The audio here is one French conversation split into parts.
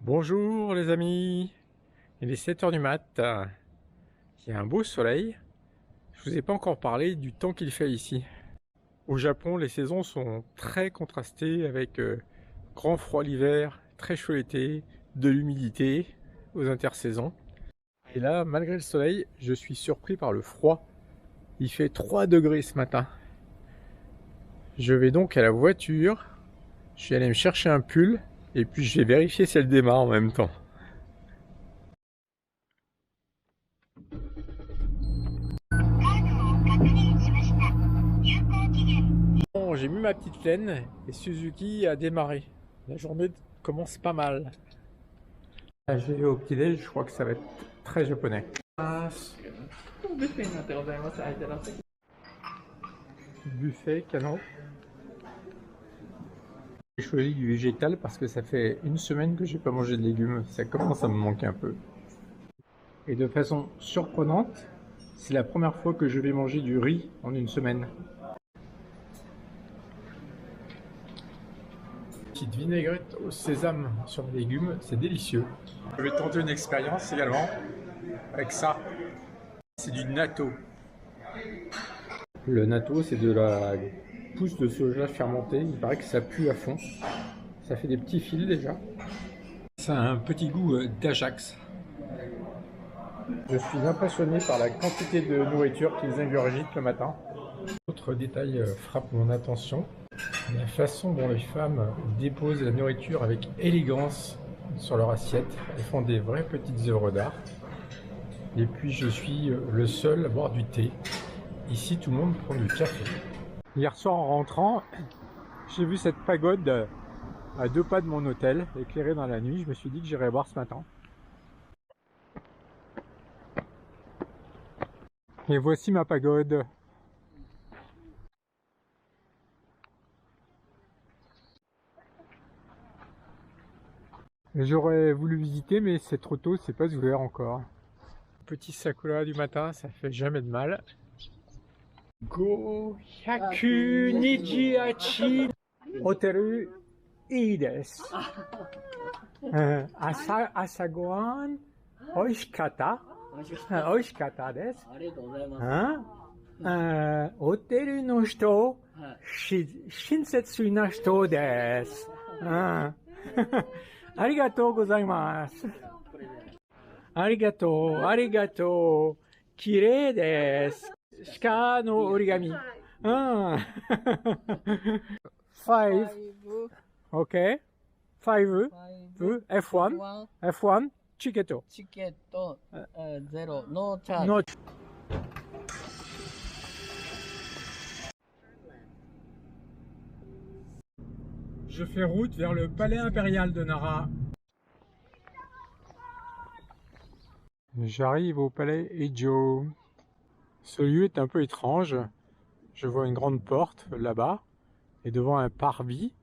Bonjour les amis, il est 7 heures du mat, il y a un beau soleil. Je vous ai pas encore parlé du temps qu'il fait ici. Au Japon, les saisons sont très contrastées avec grand froid l'hiver, très chaud l'été, de l'humidité aux intersaisons. Et là, malgré le soleil, je suis surpris par le froid. Il fait 3 degrés ce matin. Je vais donc à la voiture, je suis allé me chercher un pull et puis je vais vérifier si elle démarre en même temps. Bon, j'ai mis ma petite laine et Suzuki a démarré. La journée commence pas mal. Là, je vais au petit-déj, je crois que ça va être très japonais. Buffet, canon. J'ai choisi du végétal parce que ça fait une semaine que j'ai pas mangé de légumes. Ça commence à me manquer un peu. Et de façon surprenante, c'est la première fois que je vais manger du riz en une semaine. Petite vinaigrette au sésame sur les légumes, c'est délicieux. Je vais tenter une expérience également avec ça. C'est du natto. Le natto, c'est de la pousse de soja fermentée. Il paraît que ça pue à fond. Ça fait des petits fils déjà. Ça a un petit goût d'Ajax. Je suis impressionné par la quantité de nourriture qu'ils ingurgitent le matin. Autre détail frappe mon attention. La façon dont les femmes déposent la nourriture avec élégance sur leur assiette. Elles font des vraies petites œuvres d'art. Et puis je suis le seul à boire du thé. Ici, tout le monde prend du café. Hier soir, en rentrant, j'ai vu cette pagode à 2 pas de mon hôtel, éclairée dans la nuit. Je me suis dit que j'irais voir ce matin. Et voici ma pagode. J'aurais voulu visiter, mais c'est trop tôt, c'est pas ouvert encore. Petit sakura du matin, ça fait jamais de mal. Go Hyaku Nijiachi Hoteru ii desu. Asagohan oishikata. Oishikata desu. ありがとうございます。ホテルの人、親切な人です。ありがとうございます。ありがとう、ありがとう。綺麗です。鹿の折り紙。5. OK. 5. F1. F1. チケット。チケット、ゼロ、ノーチャージ。 No. Je fais route vers le palais impérial de Nara. J'arrive au palais Heijo. Ce lieu est un peu étrange. Je vois une grande porte là-bas et devant un parvis,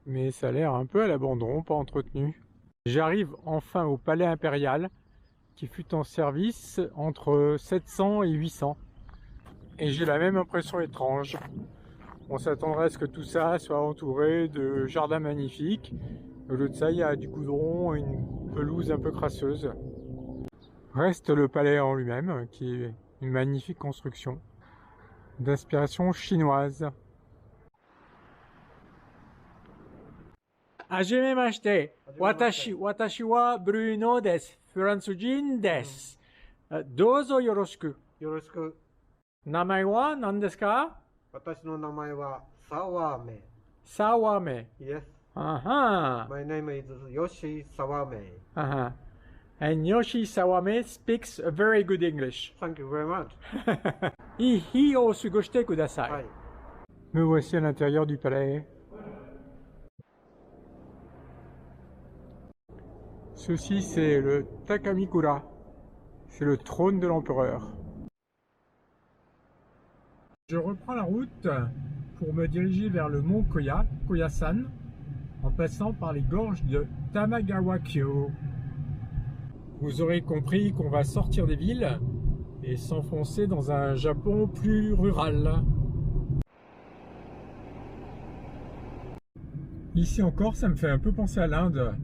mais ça a l'air un peu à l'abandon, pas entretenu. J'arrive enfin au palais impérial qui fut en service entre 700 et 800 et j'ai la même impression étrange. On s'attendrait à ce que tout ça soit entouré de jardins magnifiques. Au lieu de ça, il y a du goudron, une pelouse un peu crasseuse. Reste le palais en lui-même, qui est une magnifique construction d'inspiration chinoise. Hajimemashite, watashi wa Bruno desu. Furansujin desu. Douzo yoroshiku. よろしく。Namae wa nan desu ka? 私の名前はサワメ。 Sawame. Yes. Aha. My name is Yoshi Sawame. Uh-huh. And Yoshi Sawame speaks a very good English. Thank you very much. いい日を過ごしてください。はい。 Me voici à l'intérieur du palais. Ceci, c'est le Takamikura. C'est le trône de l'empereur. Je reprends la route pour me diriger vers le mont Koya, Koyasan, en passant par les gorges de Tamagawa-kyo. Vous aurez compris qu'on va sortir des villes et s'enfoncer dans un Japon plus rural. Ici encore, ça me fait un peu penser à l'Inde.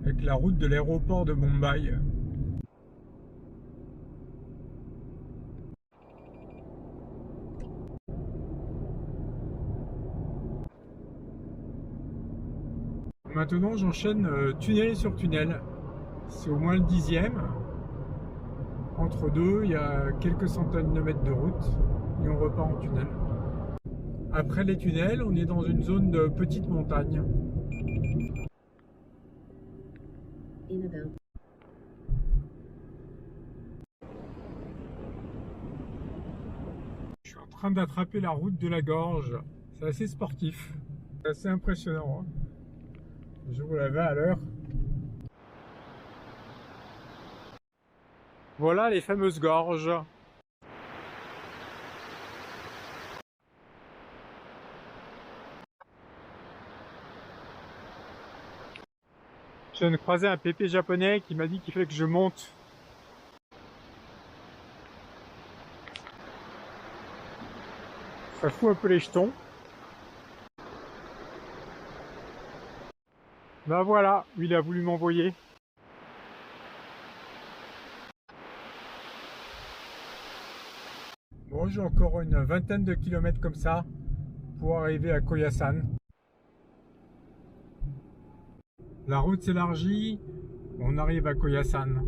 avec la route de l'aéroport de Mumbai. Maintenant j'enchaîne tunnel sur tunnel. C'est au moins le 10e. Entre deux, il y a quelques centaines de mètres de route et on repart en tunnel. Après les tunnels, on est dans une zone de petite montagne. Je suis en train d'attraper la route de la Gorge. C'est assez sportif. C'est assez impressionnant. Je vous l'avais à l'heure. Voilà les fameuses gorges. Je viens de croiser un pépé japonais qui m'a dit qu'il fallait que je monte. Ça fout un peu les jetons. Ben voilà où il a voulu m'envoyer. Bon, j'ai encore une vingtaine de kilomètres comme ça pour arriver à Koyasan. La route s'élargit, on arrive à Koyasan.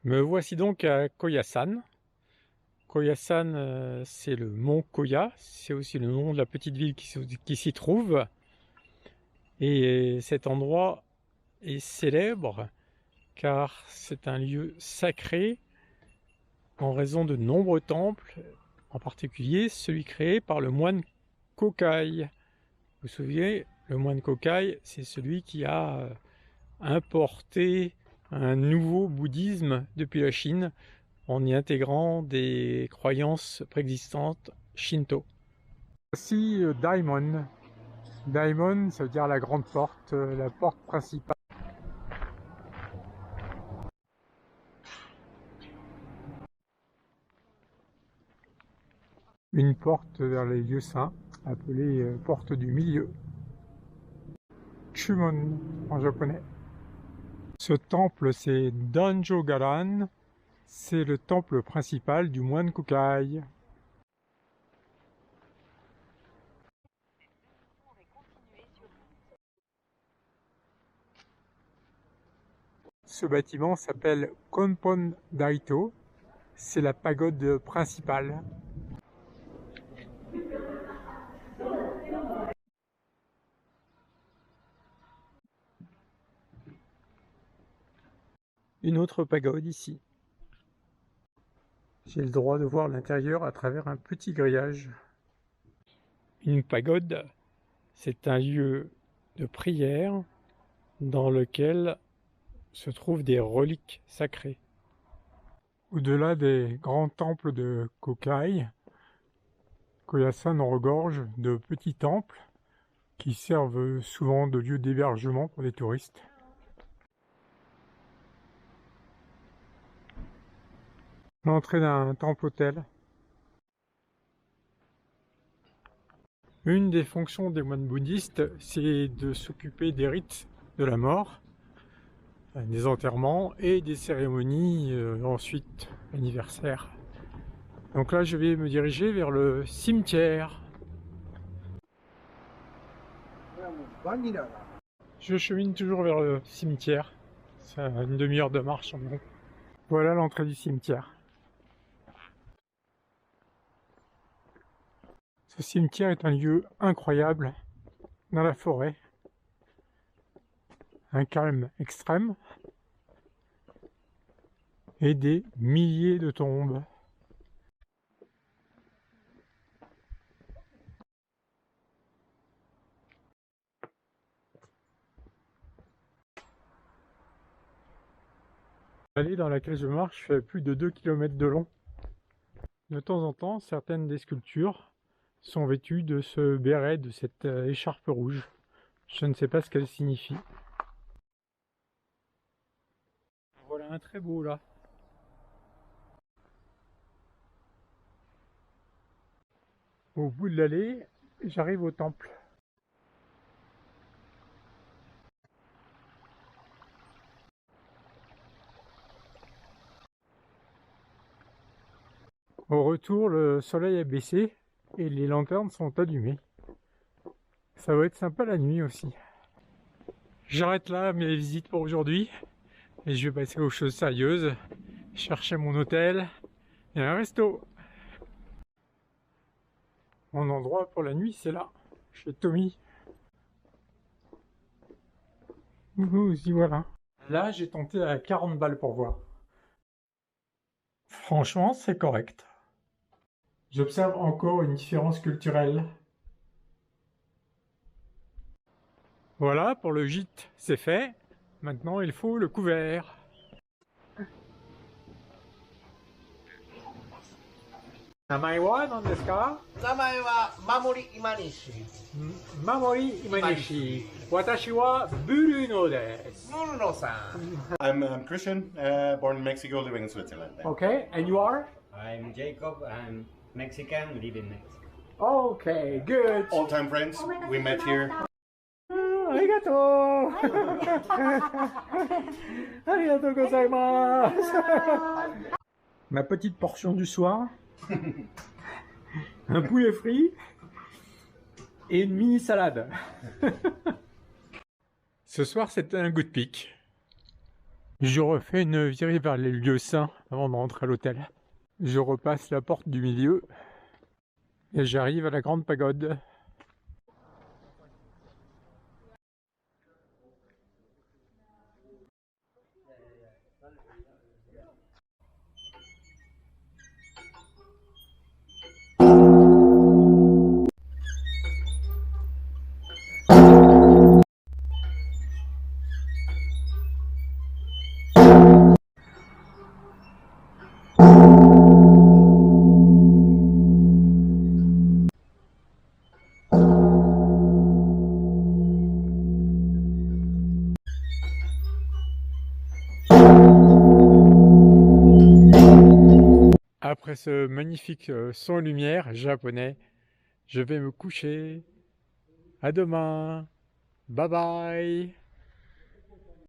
Me voici donc à Koyasan. Koyasan, c'est le mont Koya, c'est aussi le nom de la petite ville qui s'y trouve. Et cet endroit est célèbre car c'est un lieu sacré en raison de nombreux temples, en particulier celui créé par le moine Kokai. Vous vous souvenez, le moine Kokai, c'est celui qui a importé un nouveau bouddhisme depuis la Chine en y intégrant des croyances préexistantes shinto. Voici Daimon. Daimon, ça veut dire la grande porte, la porte principale. Une porte vers les lieux saints, appelée porte du milieu. Chumon en japonais. Ce temple, c'est Danjogaran. C'est le temple principal du moine Kukai. Ce bâtiment s'appelle Konpon Daito. C'est la pagode principale. Une autre pagode ici. J'ai le droit de voir l'intérieur à travers un petit grillage. Une pagode, c'est un lieu de prière dans lequel se trouvent des reliques sacrées. Au-delà des grands temples de Kokai, Koyasan regorge de petits temples qui servent souvent de lieu d'hébergement pour les touristes. L'entrée d'un temple-hôtel. Une des fonctions des moines bouddhistes, c'est de s'occuper des rites de la mort, des enterrements et des cérémonies ensuite anniversaires. Donc là, je vais me diriger vers le cimetière. Je chemine toujours vers le cimetière. C'est une demi-heure de marche environ. Voilà l'entrée du cimetière. Ce cimetière est un lieu incroyable dans la forêt. Un calme extrême et des milliers de tombes. L'allée dans laquelle je marche fait plus de 2 km de long. De temps en temps, certaines des sculptures sont vêtues de ce béret, de cette écharpe rouge. Je ne sais pas ce qu'elle signifie. Voilà un très beau là. Au bout de l'allée, j'arrive au temple. Au retour, le soleil a baissé et les lanternes sont allumées. Ça va être sympa la nuit aussi. J'arrête là mes visites pour aujourd'hui et je vais passer aux choses sérieuses. Chercher mon hôtel et un resto. Mon endroit pour la nuit, c'est là, chez Tommy. Y voilà. Là, j'ai tenté à 40 balles pour voir. Franchement, c'est correct. J'observe encore une différence culturelle. Voilà, pour le gîte, c'est fait. Maintenant, il faut le couvert. Namae wa nan desu ka? 名前は守今西。Mamori Imanishi. Watashi wa Bruno desu. ムルノさん。I'm Christian, born in Mexico, living in Switzerland. Okay, and you are? I'm Jacob. I'm Mexican, live in Mexico. Okay, good. All-time friends, we met here. Arigato. Arigato gozaimasu. Ma petite portion du soir. Un poulet frit et une mini salade. Ce soir, c'était un good pick. Je refais une virée vers les lieux saints avant de rentrer à l'hôtel. Je repasse la porte du milieu et j'arrive à la grande pagode. Après ce magnifique son et lumière japonais, je vais me coucher. À demain. Bye bye.